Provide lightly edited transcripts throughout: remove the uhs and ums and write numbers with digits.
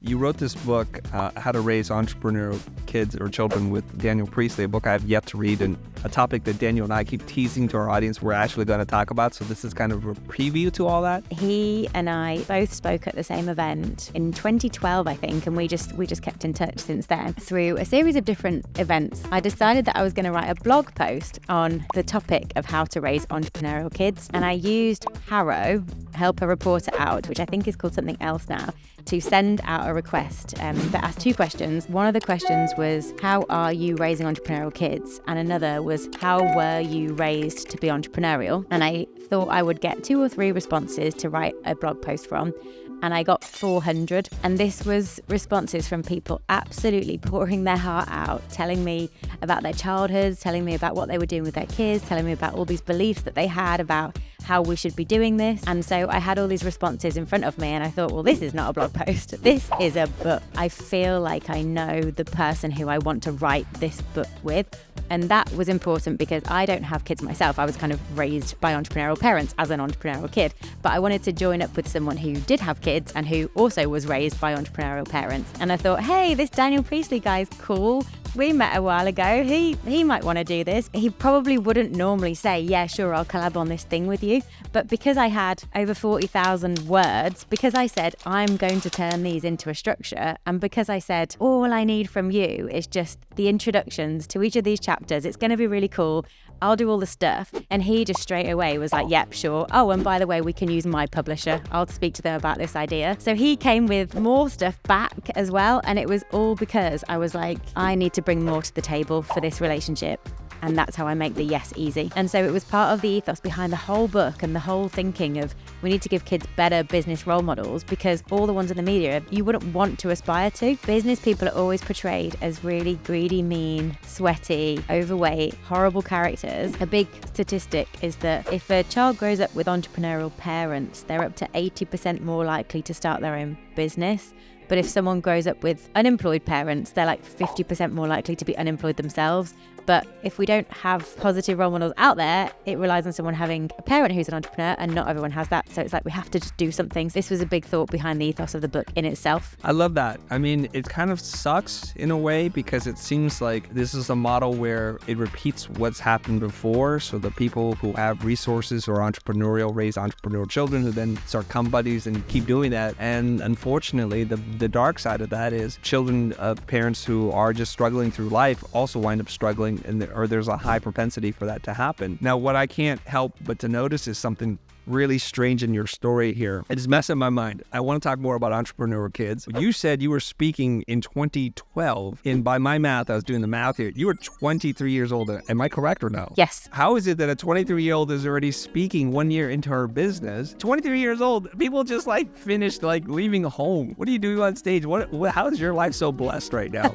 You wrote this book, How to Raise Entrepreneurial Kids or Children with Daniel Priestley, a book I have yet to read, and a topic that Daniel and I keep teasing to our audience we're actually going to talk about. So this is kind of a preview to all that. He and I both spoke at the same event in 2012, I think, and we just kept in touch since then through a series of different events. I decided that I was going to write a blog post on the topic of how to raise entrepreneurial kids, and I used Harrow, Help a Reporter Out, which I think is called something else now, to send out a request that asked two questions. One of the questions was, how are you raising entrepreneurial kids? And another was, how were you raised to be entrepreneurial? And I thought I would get 2 or 3 responses to write a blog post from. And I got 400. And this was responses from people absolutely pouring their heart out, telling me about their childhoods, telling me about what they were doing with their kids, telling me about all these beliefs that they had about how we should be doing this. And so I had all these responses in front of me and I thought, well, this is not a blog post. This is a book. I feel like I know the person who I want to write this book with. And that was important because I don't have kids myself. I was kind of raised by entrepreneurial parents as an entrepreneurial kid. But I wanted to join up with someone who did have kids and who also was raised by entrepreneurial parents. And I thought, hey, this Daniel Priestley guy's cool. We met a while ago. He might want to do this. He probably wouldn't normally say, yeah, sure, I'll collab on this thing with you. But because I had over 40,000 words, because I said, I'm going to turn these into a structure, and because I said, all I need from you is just the introductions to each of these chapters, it's going to be really cool. I'll do all the stuff. And he just straight away was like, yep, sure. Oh, and by the way, we can use my publisher. I'll speak to them about this idea. So he came with more stuff back as well. And it was all because I was like, I need to bring more to the table for this relationship. And that's how I make the yes easy. And so it was part of the ethos behind the whole book and the whole thinking of we need to give kids better business role models, because all the ones in the media you wouldn't want to aspire to. Business people are always portrayed as really greedy, mean, sweaty, overweight, horrible characters. A big statistic is that if a child grows up with entrepreneurial parents, they're up to 80% more likely to start their own business. But if someone grows up with unemployed parents, they're like 50% more likely to be unemployed themselves. But if we don't have positive role models out there, it relies on someone having a parent who's an entrepreneur, and not everyone has that. So it's like we have to just do something. This was a big thought behind the ethos of the book in itself. I love that. I mean, it kind of sucks in a way because it seems like this is a model where it repeats what's happened before. So the people who have resources or entrepreneurial raise entrepreneurial children who then start companies and keep doing that. And unfortunately, the dark side of that is children of parents who are just struggling through life also wind up struggling, or there's a high propensity for that to happen. Now, what I can't help but to notice is something really strange in your story here. It's messing my mind. I want to talk more about entrepreneurial kids. You said you were speaking in 2012, and by my math, I was doing the math here, you were 23 years old. Am I correct or no? Yes. How is it that a 23-year-old is already speaking 1 year into her business? 23 years old, people just like finished like leaving home. What are you doing on stage? How is your life so blessed right now?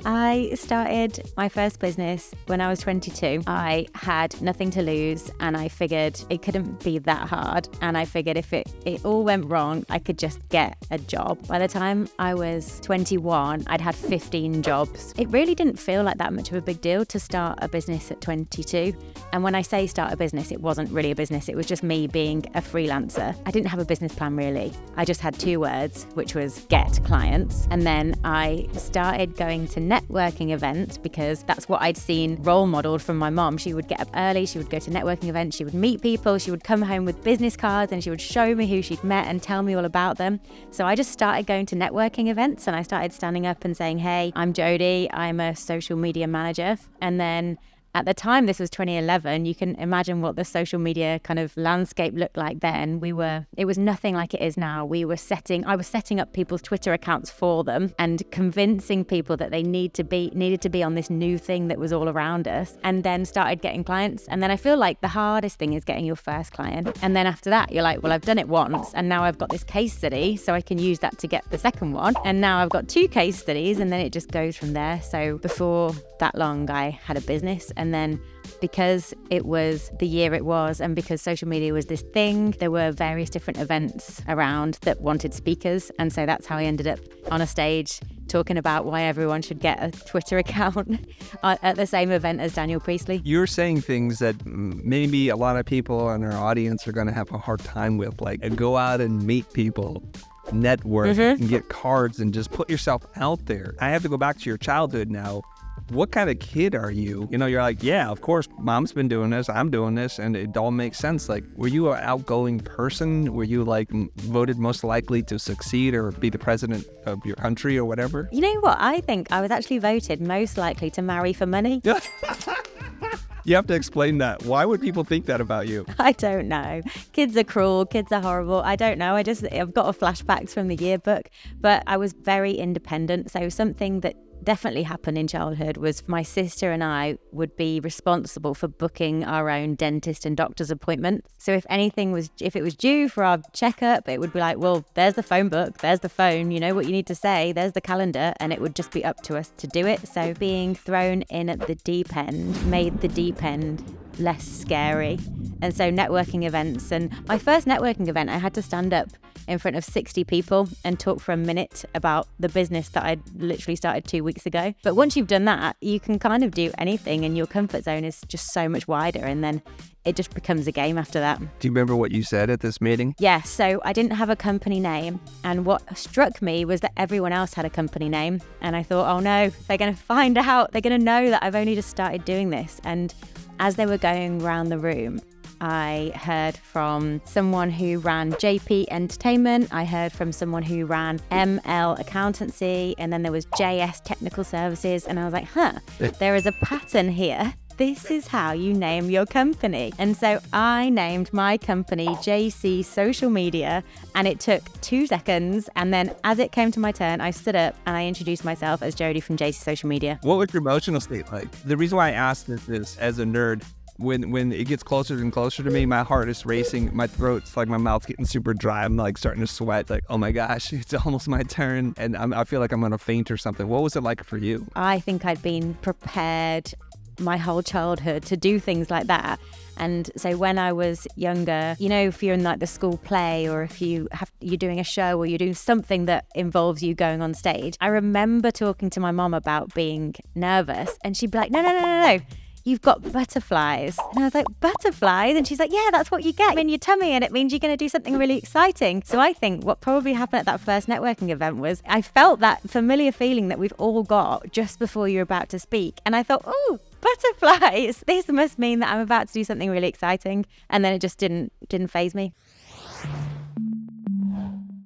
I started my first business when I was 22. I had nothing to lose, and I figured it couldn't be that hard, and I figured if it all went wrong, I could just get a job. By the time I was 21, I'd had 15 jobs. It really didn't feel like that much of a big deal to start a business at 22. And when I say start a business, it wasn't really a business. It was just me being a freelancer. I didn't have a business plan really. I just had 2 words, which was get clients. And then I started going to networking events because that's what I'd seen role modeled from my mom. She would get up early, she would go to networking events, she would meet people, she would come home with business cards and she would show me who she'd met and tell me all about them. So I just started going to networking events and I started standing up and saying, hey, I'm Jodie, I'm a social media manager. And then at the time, this was 2011, you can imagine what the social media kind of landscape looked like then. It was nothing like it is now. I was setting up people's Twitter accounts for them and convincing people that they needed to be on this new thing that was all around us, and then started getting clients. And then I feel like the hardest thing is getting your first client. And then after that, you're like, well, I've done it once and now I've got this case study, so I can use that to get the second one. And now I've got 2 case studies, and then it just goes from there. So before that long, I had a business. And then because it was the year it was, and because social media was this thing, there were various different events around that wanted speakers. And so that's how I ended up on a stage talking about why everyone should get a Twitter account at the same event as Daniel Priestley. You're saying things that maybe a lot of people in our audience are going to have a hard time with, like go out and meet people. network and get cards and just put yourself out there. I have to go back to your childhood now. What kind of kid are you? You know, you're like, yeah, of course, mom's been doing this, I'm doing this, and it all makes sense. Like, were you an outgoing person? Were you like voted most likely to succeed or be the president of your country or whatever? You know what? I think I was actually voted most likely to marry for money. You have to explain that. Why would people think that about you? I don't know. Kids are cruel. Kids are horrible. I don't know. I've got flashbacks from the yearbook, but I was very independent. So something that definitely happened in childhood was my sister and I would be responsible for booking our own dentist and doctor's appointments. So if it was due for our checkup, it would be like, well, there's the phone book, there's the phone, you know what you need to say, there's the calendar, and it would just be up to us to do it. So being thrown in at the deep end made the deep end less scary. And so networking events, and my first networking event, I had to stand up in front of 60 people and talk for a minute about the business that I'd literally started 2 weeks ago. But once you've done that, you can kind of do anything, and your comfort zone is just so much wider, and then it just becomes a game after that. Do you remember what you said at this meeting? Yeah, so I didn't have a company name, and what struck me was that everyone else had a company name, and I thought, oh no, they're going to find out, they're going to know that I've only just started doing this. And as they were going around the room, I heard from someone who ran JP Entertainment. I heard from someone who ran ML Accountancy. And then there was JS Technical Services. And I was like, there is a pattern here. This is how you name your company. And so I named my company JC Social Media, and it took 2 seconds. And then as it came to my turn, I stood up and I introduced myself as Jodie from JC Social Media. What was your emotional state like? The reason why I asked this is, as a nerd, when it gets closer and closer to me, my heart is racing, my throat's like, my mouth's getting super dry, I'm like starting to sweat, like, oh my gosh, it's almost my turn, and I feel like I'm gonna faint or something. What was it like for you? I think I'd been prepared my whole childhood to do things like that. And so when I was younger, you know, if you're in like the school play, or if you're doing a show, or you're doing something that involves you going on stage, I remember talking to my mom about being nervous, and she'd be like, no, you've got butterflies. And I was like, butterflies? And she's like, yeah, that's what you get in your tummy, and it means you're going to do something really exciting. So I think what probably happened at that first networking event was I felt that familiar feeling that we've all got just before you're about to speak. And I thought, oh, butterflies. This must mean that I'm about to do something really exciting. And then it just didn't faze me.